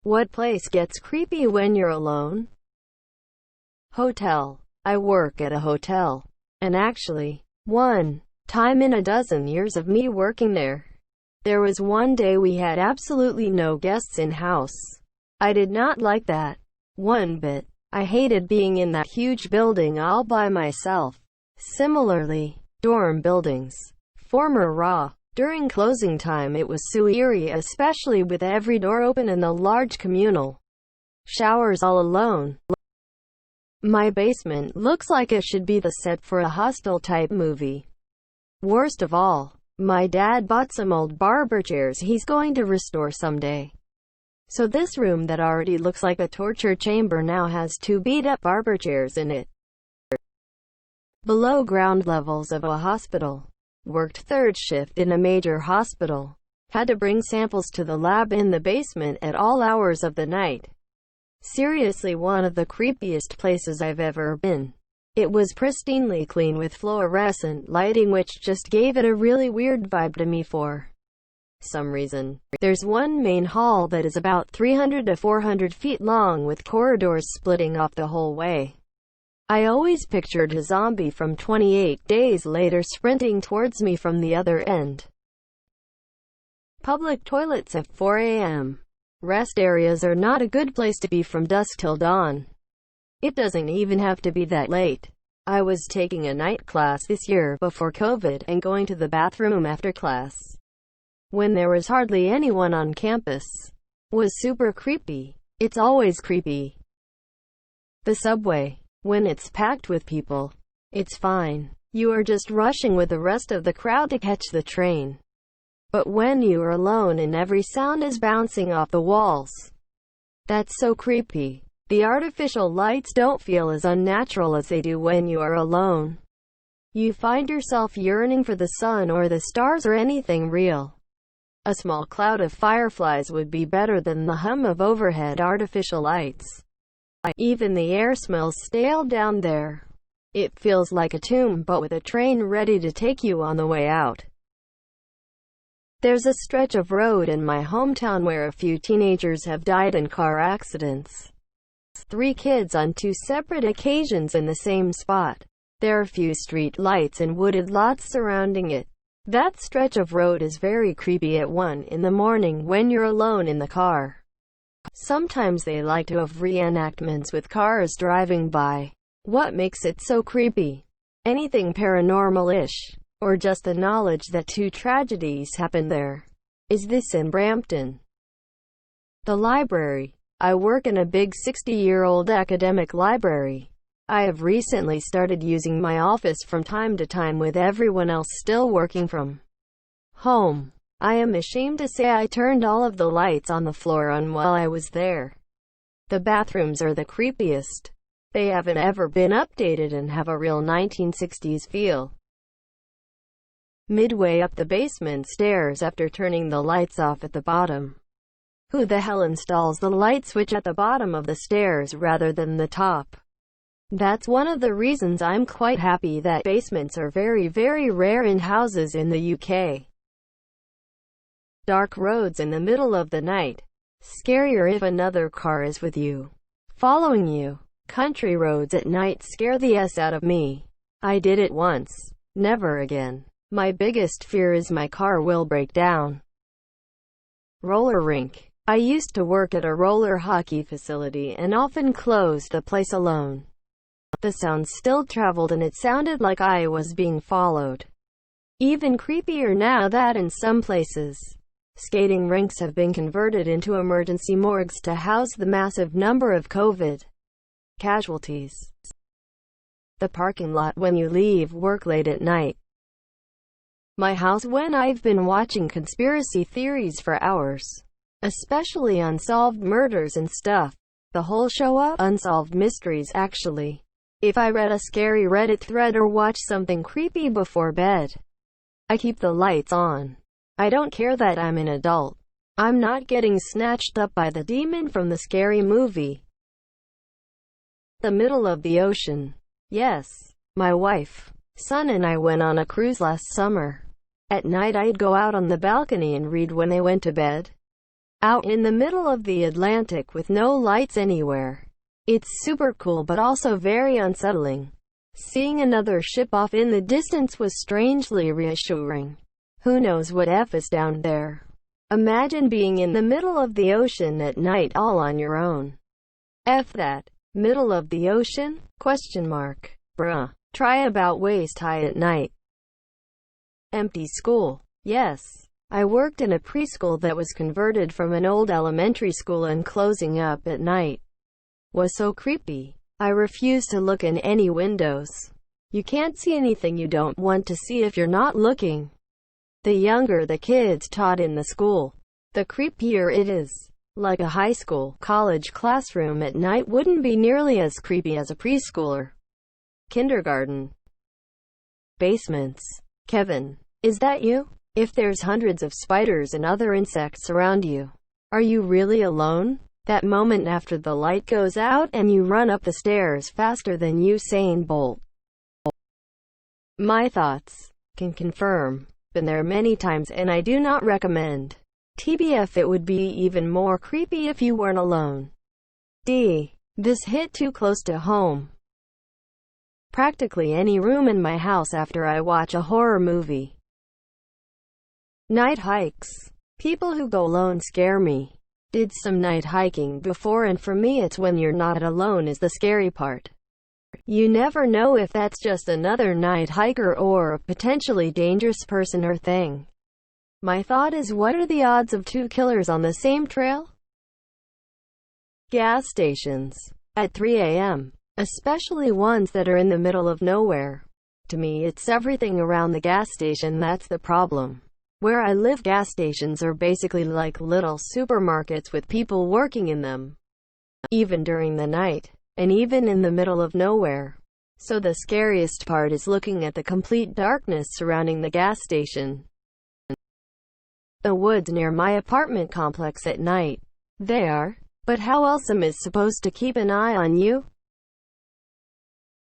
What place gets creepy when you're alone? Hotel. I work at a hotel. And actually, one time in a dozen years of me working there was one day we had absolutely no guests in house. I did not like that one bit. I hated being in that huge building all by myself. Similarly, dorm buildings. Former raw. During closing time it was so eerie, especially with every door open and the large communal showers all alone. My basement looks like it should be the set for a Hostel-type movie. Worst of all, my dad bought some old barber chairs he's going to restore someday. So this room that already looks like a torture chamber now has two beat-up barber chairs in it. Below ground levels of a hospital. Worked third shift in a major hospital. Had to bring samples to the lab in the basement at all hours of the night. Seriously, one of the creepiest places I've ever been. It was pristinely clean with fluorescent lighting which just gave it a really weird vibe to me for some reason. There's one main hall that is about 300 to 400 feet long with corridors splitting off the whole way. I always pictured a zombie from 28 Days Later sprinting towards me from the other end. Public toilets at 4 a.m. Rest areas are not a good place to be from dusk till dawn. It doesn't even have to be that late. I was taking a night class this year before COVID and going to the bathroom after class, when there was hardly anyone on campus, was super creepy. It's always creepy. The subway. When it's packed with people, it's fine. You are just rushing with the rest of the crowd to catch the train. But when you are alone and every sound is bouncing off the walls, that's so creepy. The artificial lights don't feel as unnatural as they do when you are alone. You find yourself yearning for the sun or the stars or anything real. A small cloud of fireflies would be better than the hum of overhead artificial lights. Even the air smells stale down there. It feels like a tomb, but with a train ready to take you on the way out. There's a stretch of road in my hometown where a few teenagers have died in car accidents. 3 kids on 2 separate occasions in the same spot. There are few street lights and wooded lots surrounding it. That stretch of road is very creepy at 1 in the morning when you're alone in the car. Sometimes they like to have reenactments with cars driving by. What makes it so creepy? Anything paranormal-ish, or just the knowledge that 2 tragedies happened there. Is this in Brampton? The library. I work in a big 60-year-old academic library. I have recently started using my office from time to time with everyone else still working from home. I am ashamed to say I turned all of the lights on the floor on while I was there. The bathrooms are the creepiest. They haven't ever been updated and have a real 1960s feel. Midway up the basement stairs after turning the lights off at the bottom. Who the hell installs the light switch at the bottom of the stairs rather than the top? That's one of the reasons I'm quite happy that basements are very, very rare in houses in the UK. Dark roads in the middle of the night. Scarier if another car is with you, following you. Country roads at night scare the S out of me. I did it once. Never again. My biggest fear is my car will break down. Roller rink. I used to work at a roller hockey facility and often closed the place alone. The sound still traveled and it sounded like I was being followed. Even creepier now that in some places, skating rinks have been converted into emergency morgues to house the massive number of COVID casualties. The parking lot when you leave work late at night. My house when I've been watching conspiracy theories for hours. Especially unsolved murders and stuff. The whole show up unsolved mysteries actually. If I read a scary Reddit thread or watch something creepy before bed, I keep the lights on. I don't care that I'm an adult. I'm not getting snatched up by the demon from the scary movie. The middle of the ocean. Yes, my wife, son and I went on a cruise last summer. At night I'd go out on the balcony and read when they went to bed. out in the middle of the Atlantic with no lights anywhere. It's super cool but also very unsettling. Seeing another ship off in the distance was strangely reassuring. Who knows what F is down there? Imagine being in the middle of the ocean at night all on your own. F that. Middle of the ocean? Question mark. Bruh. Try about waist high at night. Empty school. Yes. I worked in a preschool that was converted from an old elementary school, and closing up at night was so creepy. I refuse to look in any windows. You can't see anything you don't want to see if you're not looking. The younger the kids taught in the school, the creepier it is. Like a high school, college classroom at night wouldn't be nearly as creepy as a preschooler. Kindergarten. Basements. Kevin, is that you? If there's hundreds of spiders and other insects around you, are you really alone? That moment after the light goes out and you run up the stairs faster than Usain Bolt. My thoughts. Can confirm. Been there many times and I do not recommend. TBF, it would be even more creepy if you weren't alone. D. This hit too close to home. Practically any room in my house after I watch a horror movie. Night hikes. People who go alone scare me. Did some night hiking before, and for me it's when you're not alone is the scary part. You never know if that's just another night hiker or a potentially dangerous person or thing. My thought is, what are the odds of two killers on the same trail? Gas stations. At 3 a.m. Especially ones that are in the middle of nowhere. To me, it's everything around the gas station that's the problem. Where I live, gas stations are basically like little supermarkets with people working in them. Even during the night. And even in the middle of nowhere. So the scariest part is looking at the complete darkness surrounding the gas station. The woods near my apartment complex at night. They are. But how else am I supposed to keep an eye on you?